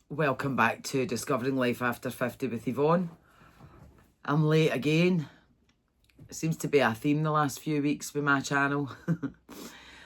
Welcome back to Discovering Life After 50 with Yvonne. I'm late again. It seems to be a theme the last few weeks with my channel.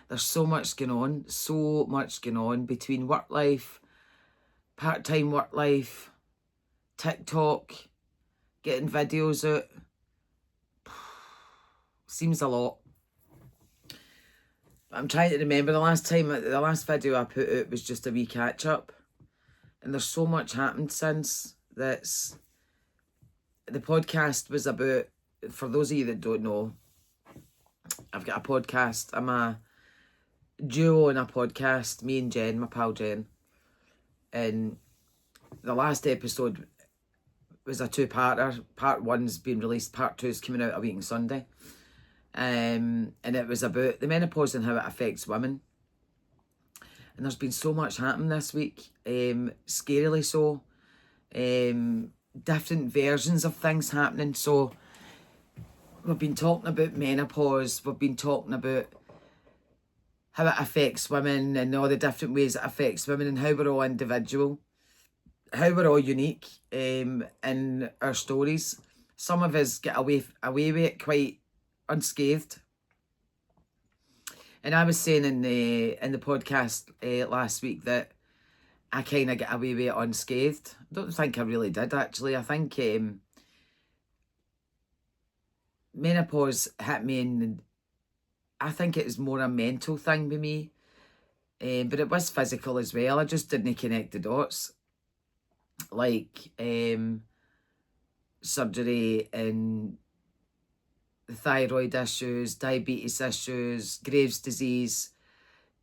There's so much going on between work life, part-time work life, TikTok, getting videos out. Seems a lot. I'm trying to remember the last video I put out was just a wee catch up. And there's so much happened since. The podcast was about, for those of you that don't know, I've got a podcast. I'm a duo in a podcast, me and Jen, my pal Jen. And the last episode was a two-parter. Part one's been released, part two's coming out a week on Sunday. And it was about the menopause and how it affects women. And there's been so much happening this week, scarily so. Different versions of things happening. So we've been talking about menopause, we've been talking about how it affects women and all the different ways it affects women and how we're all individual, how we're all unique in our stories. Some of us get away with it quite unscathed. And I was saying in the podcast last week that I kind of get away with it unscathed. I don't think I really did, actually. I think menopause hit me, and I think it was more a mental thing with me. But it was physical as well. I just didn't connect the dots. Like surgery and thyroid issues, diabetes issues, Graves' disease.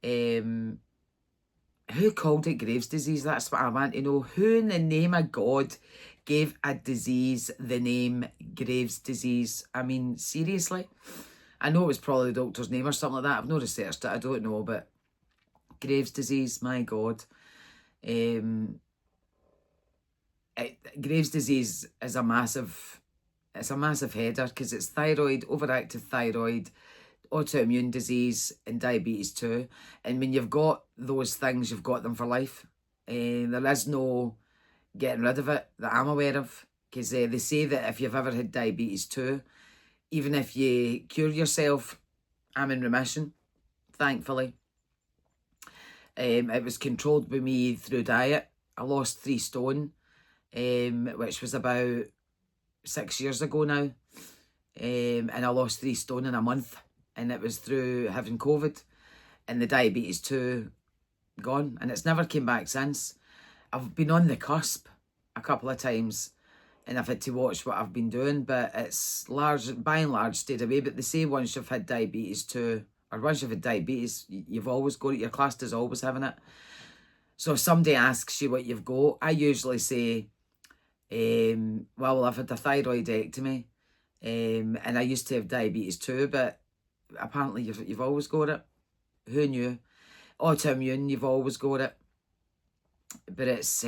Who called it Graves' disease? That's what I want to know. Who in the name of God gave a disease the name Graves' disease? I mean, seriously? I know it was probably the doctor's name or something like that. I've not researched it, I don't know, but Graves' disease, my God. Graves' disease is a massive header because it's thyroid, overactive thyroid, autoimmune disease and diabetes too. And when you've got those things, you've got them for life. There is no getting rid of it that I'm aware of, because they say that if you've ever had diabetes too, even if you cure yourself, I'm in remission, thankfully. It was controlled by me through diet. I lost 3 stone, which was about 6 years ago now, and I lost 3 stone in a month, and it was through having COVID and the diabetes too gone, and it's never came back since. I've been on the cusp a couple of times and I've had to watch what I've been doing, but it's by and large stayed away. But they say once you've had diabetes too, or once you've had diabetes, you've always got it. Your class is always having it. So if somebody asks you what you've got, I usually say, well, I've had a thyroidectomy, and I used to have diabetes too, but apparently you've always got it. Who knew? Autoimmune, you've always got it. But it's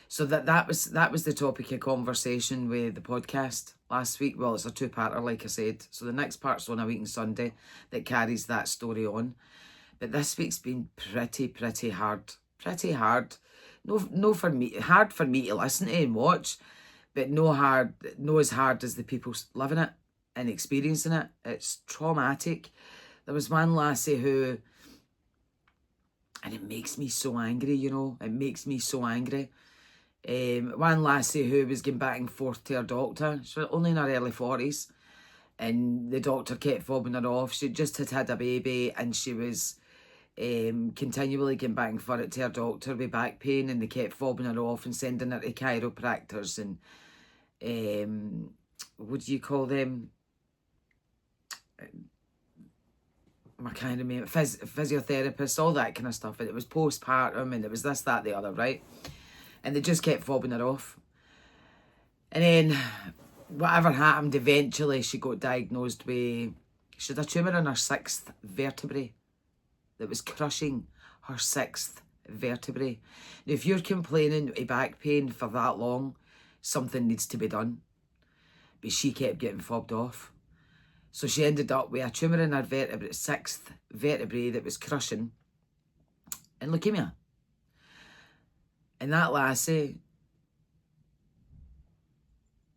so that was the topic of conversation with the podcast last week. Well, it's a 2-parter, like I said. So the next part's on a week on Sunday that carries that story on. But this week's been pretty hard. Pretty hard. No for me, hard for me to listen to and watch, but no as hard as the people living it and experiencing it. It's traumatic. There was one lassie who, and it makes me so angry, you know, it makes me so angry. One lassie who was going back and forth to her doctor. She was only in her early 40s, and the doctor kept fobbing her off. She just had a baby, and she was continually going back and forth to her doctor with back pain, and they kept fobbing her off and sending her to chiropractors and what do you call them? I can't remember, physiotherapists, all that kind of stuff. And it was postpartum, and it was this, that, the other, right? And they just kept fobbing her off. And then whatever happened, eventually she got diagnosed with, she had a tumour in her 6th vertebrae that was crushing her 6th vertebrae. Now, if you're complaining of back pain for that long, something needs to be done. But she kept getting fobbed off. So she ended up with a tumour in her 6th vertebrae that was crushing, and leukemia. And that lassie,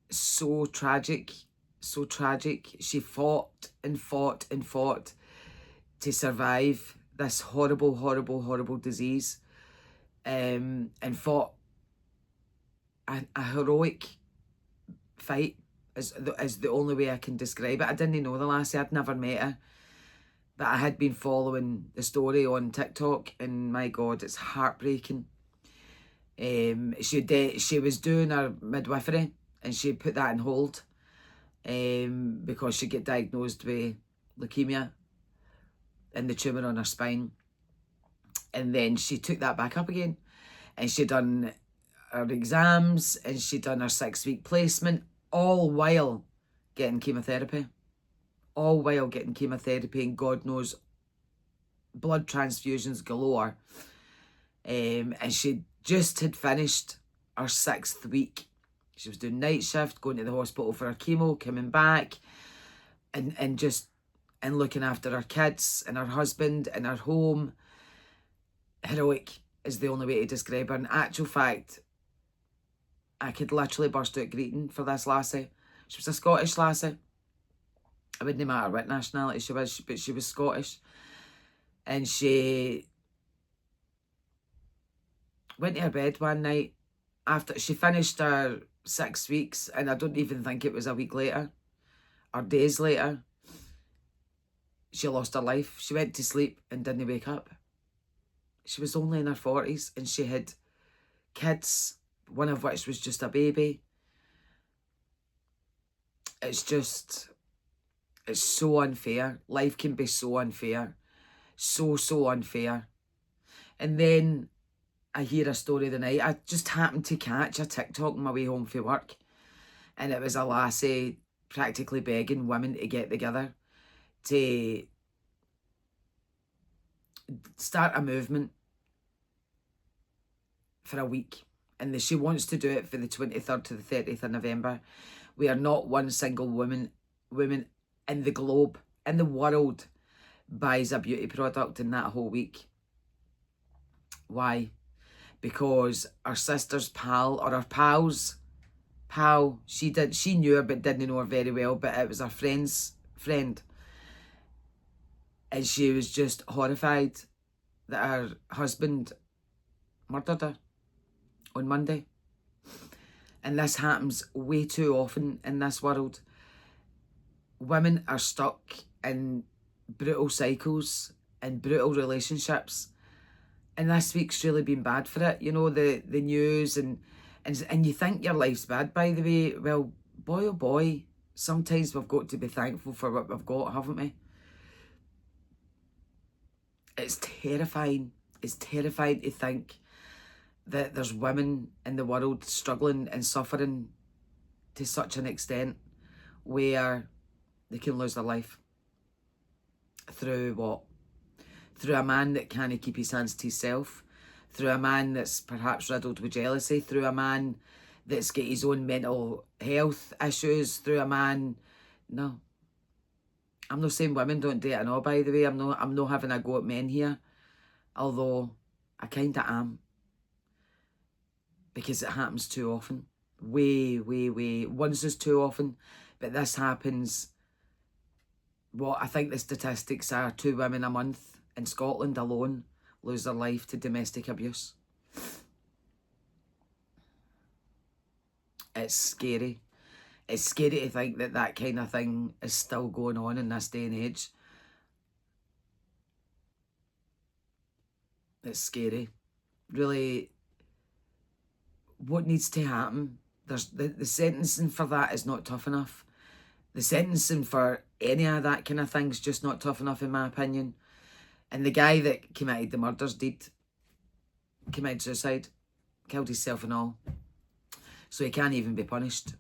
so tragic, so tragic. She fought and fought and fought to survive this horrible, horrible, horrible disease, and fought a heroic fight is the only way I can describe it. I didn't know the lassie, I'd never met her, but I had been following the story on TikTok, and my God, it's heartbreaking. She was doing her midwifery, and she put that on hold because she got diagnosed with leukemia and the tumour on her spine. And then she took that back up again, and she done her exams, and she done her 6-week placement, all while getting chemotherapy. All while getting chemotherapy, and God knows, blood transfusions galore. And she just had finished her 6th week. She was doing night shift, going to the hospital for her chemo, coming back, and looking after her kids and her husband and her home. Heroic is the only way to describe her. In actual fact, I could literally burst out greeting for this lassie. She was a Scottish lassie. It wouldn't matter what nationality she was, but she was Scottish. And she went to her bed one night after she finished her 6 weeks, and I don't even think it was a week later or days later, she lost her life. She went to sleep and didn't wake up. She was only in her 40s, and she had kids, one of which was just a baby. It's so unfair. Life can be so unfair. So unfair. And then I hear a story the night. I just happened to catch a TikTok on my way home from work, and it was a lassie practically begging women to get together to start a movement for a week. And she wants to do it for the 23rd to the 30th of November, where not one single woman in the globe, in the world, buys a beauty product in that whole week. Why? Because her sister's pal, or her pal's pal, she knew her but didn't know her very well, but it was her friend's friend. And she was just horrified that her husband murdered her on Monday. And this happens way too often in this world. Women are stuck in brutal cycles and brutal relationships. And this week's really been bad for it. You know, the news and you think your life's bad, by the way. Well, boy oh boy, sometimes we've got to be thankful for what we've got, haven't we? It's terrifying. It's terrifying to think that there's women in the world struggling and suffering to such an extent where they can lose their life. Through what? Through a man that can't keep his hands to himself, through a man that's perhaps riddled with jealousy, through a man that's got his own mental health issues, through a man... No. I'm not saying women don't do it and all, by the way. I'm not having a go at men here, although I kind of am, because it happens too often. Way. Once is too often, but this happens. What I think the statistics are, 2 women a month in Scotland alone lose their life to domestic abuse. It's scary. It's scary to think that that kind of thing is still going on in this day and age. It's scary. Really, what needs to happen? There's the sentencing for that is not tough enough. The sentencing for any of that kind of thing is just not tough enough, in my opinion. And the guy that committed the murders committed suicide, killed himself and all. So he can't even be punished.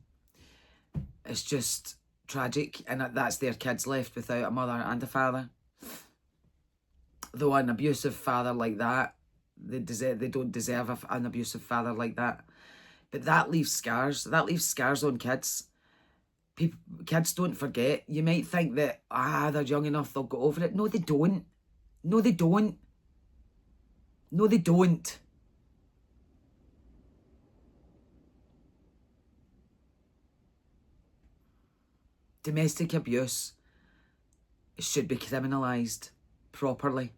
It's just tragic, and that's their kids left without a mother and a father. Though an abusive father like that, they don't deserve an abusive father like that. But that leaves scars. That leaves scars on kids. Kids don't forget. You might think that, they're young enough, they'll go over it. No, they don't. No, they don't. No, they don't. Domestic abuse should be criminalised properly.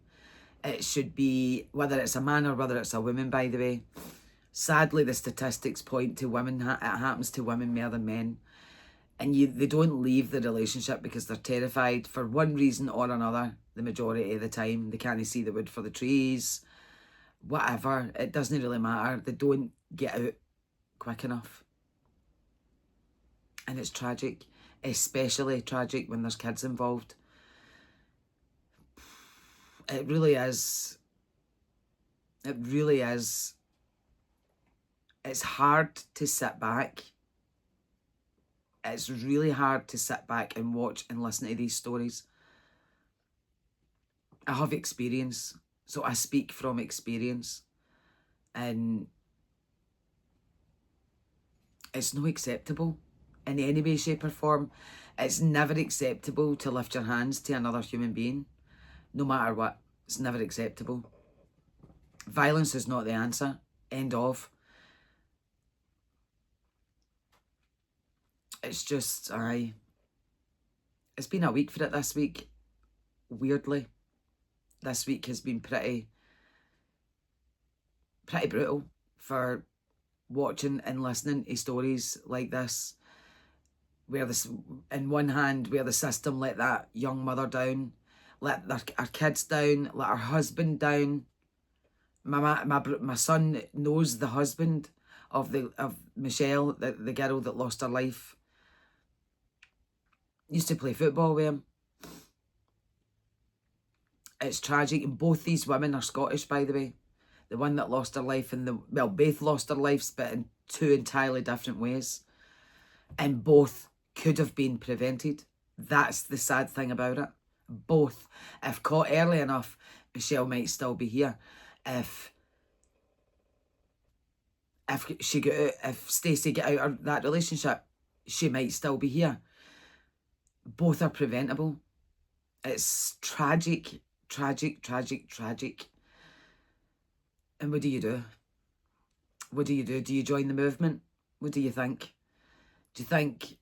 It should be, whether it's a man or whether it's a woman, by the way. Sadly, the statistics point to women. It happens to women more than men. And they don't leave the relationship because they're terrified for one reason or another. The majority of the time, they can't see the wood for the trees. Whatever, it doesn't really matter. They don't get out quick enough. And it's tragic, especially tragic when there's kids involved. It really is. It really is. It's hard to sit back. It's really hard to sit back and watch and listen to these stories. I have experience, so I speak from experience. And it's not acceptable in any way, shape or form. It's never acceptable to lift your hands to another human being. No matter what, it's never acceptable. Violence is not the answer. End of. It's just, it's been a week for it this week. Weirdly. This week has been pretty brutal for watching and listening to stories like this. Where this, in one hand, where the system let that young mother down, let our kids down, let our husband down. My son knows the husband of Michelle, the girl that lost her life. Used to play football with him. It's tragic, and both these women are Scottish, by the way. The one that lost her life and both lost their lives, but in two entirely different ways. And both could have been prevented. That's the sad thing about it. Both, if caught early enough, Michelle might still be here. If Stacey got out of that relationship, she might still be here. Both are preventable. It's tragic, tragic, tragic, tragic. And what do you do? What do you do? Do you join the movement? What do you think? Do you think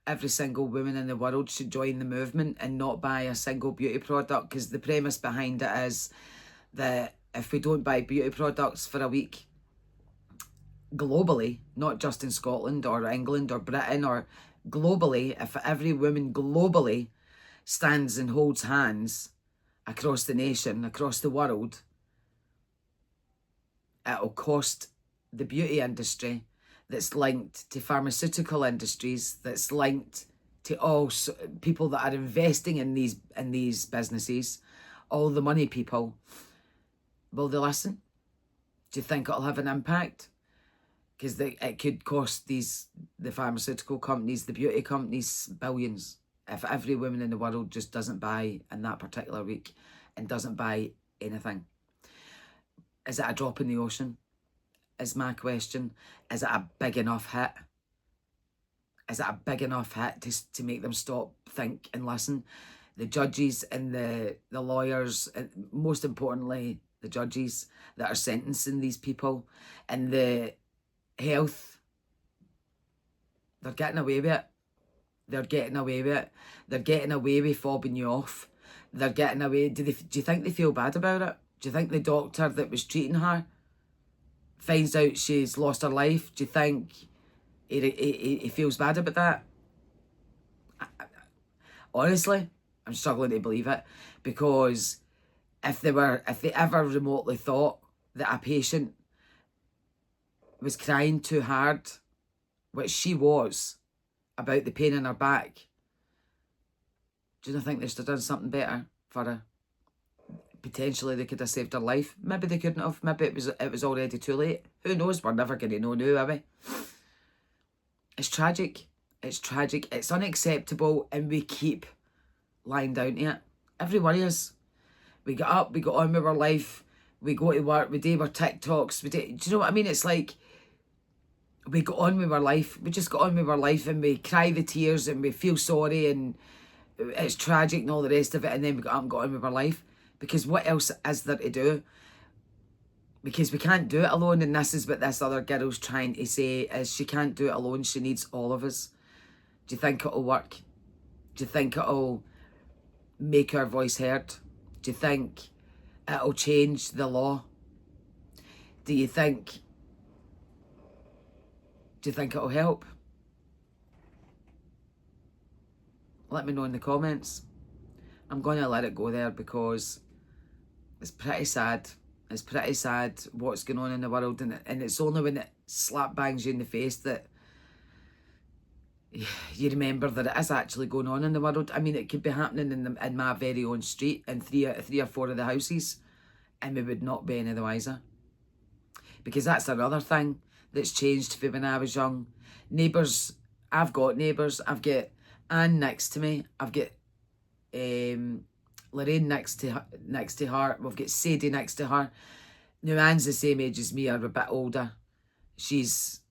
every single woman in the world should join the movement and not buy a single beauty product? Because the premise behind it is that if we don't buy beauty products for a week, globally, not just in Scotland or England or Britain or globally, if every woman globally stands and holds hands across the nation, across the world, it'll cost the beauty industry that's linked to pharmaceutical industries, that's linked to all people that are investing in these businesses, all the money people. Will they listen? Do you think it'll have an impact? Because it could cost the pharmaceutical companies, the beauty companies, billions. If every woman in the world just doesn't buy in that particular week and doesn't buy anything. Is it a drop in the ocean? Is my question. Is it a big enough hit? Is it a big enough hit to make them stop, think and listen? The judges and the lawyers, and most importantly, the judges that are sentencing these people, and the health, they're getting away with it. They're getting away with it. They're getting away with fobbing you off. They're getting away. Do you think they feel bad about it? Do you think the doctor that was treating her finds out she's lost her life? Do you think he feels bad about that? Honestly, I'm struggling to believe it, because if they ever remotely thought that a patient was crying too hard, which she was, about the pain in her back, do you not think they should have done something better for her? Potentially they could have saved her life. Maybe they couldn't have. Maybe it was already too late. Who knows? We're never going to know now, are we? It's tragic. It's tragic. It's unacceptable, and we keep lying down to it. Every one of us. We get up, we go on with our life, we go to work, we do our TikToks, do you know what I mean? It's like, we go on with our life. We just go on with our life, and we cry the tears, and we feel sorry, and it's tragic and all the rest of it, and then we go up and go on with our life. Because what else is there to do? Because we can't do it alone, and this is what this other girl's trying to say, is she can't do it alone, she needs all of us. Do you think it'll work? Do you think it'll make our voice heard? Do you think it'll change the law? Do you think it'll help? Let me know in the comments. I'm going to let it go there because it's pretty sad. It's pretty sad what's going on in the world, and it's only when it slap bangs you in the face that you remember that it is actually going on in the world. I mean, it could be happening in my very own street in three or four of the houses, and we would not be any the wiser. Because that's another thing that's changed from when I was young. Neighbours, I've got neighbours. I've got Anne next to me. I've got Lorraine next to her. We've got Sadie next to her. Now Anne's the same age as me, or a bit older. She's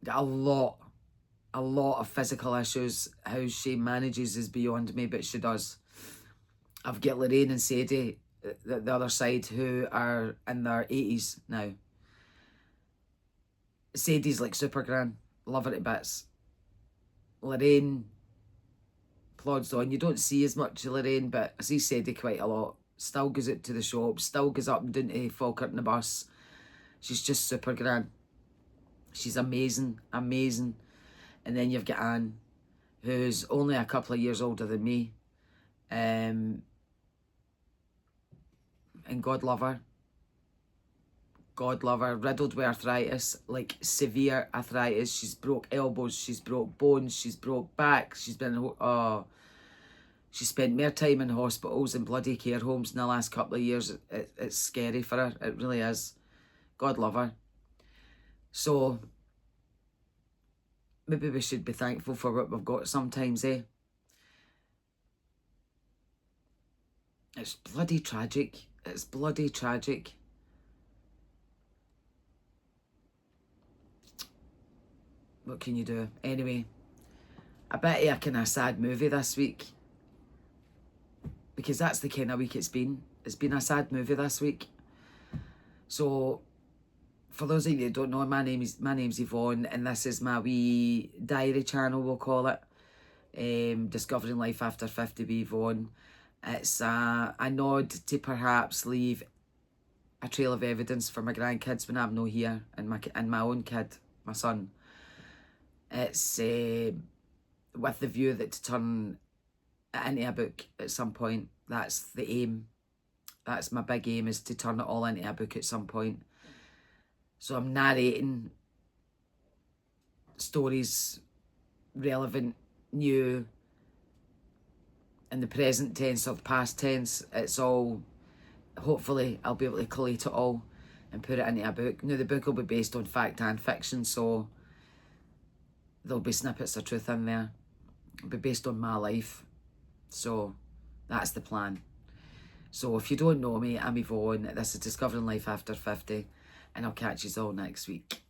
got a lot of physical issues. How she manages is beyond me, but she does. I've got Lorraine and Sadie, the other side, who are in their 80s now. Sadie's like super gran. Love her to bits. Lorraine plods on. You don't see as much of Lorraine, but I see Sadie quite a lot. Still goes out to the shop. Still goes up and down to Falkirk in the bus. She's just super gran. She's amazing, amazing. And then you've got Anne, who's only a couple of years older than me. And God love her. God love her. Riddled with arthritis, like severe arthritis. She's broke elbows, she's broke bones, she's broke back. She's been, she spent more time in hospitals and bloody care homes in the last couple of years. It's scary for her. It really is. God love her. So maybe we should be thankful for what we've got sometimes, eh? It's bloody tragic. It's bloody tragic. What can you do? Anyway, I bet you a kind of sad movie this week. Because that's the kind of week it's been. It's been a sad movie this week. So, for those of you that don't know, my name's Yvonne, and this is my wee diary channel, we'll call it. Discovering Life After 50 with Yvonne. It's a nod to perhaps leave a trail of evidence for my grandkids when I'm not here, and my own kid, my son. It's with the view that to turn it into a book at some point. That's the aim. That's my big aim, is to turn it all into a book at some point. So I'm narrating stories relevant, new, in the present tense or the past tense. It's all, hopefully I'll be able to collate it all and put it into a book. Now the book will be based on fact and fiction, so there'll be snippets of truth in there. It'll be based on my life. So that's the plan. So if you don't know me, I'm Yvonne. This is Discovering Life After 50, and I'll catch you all next week.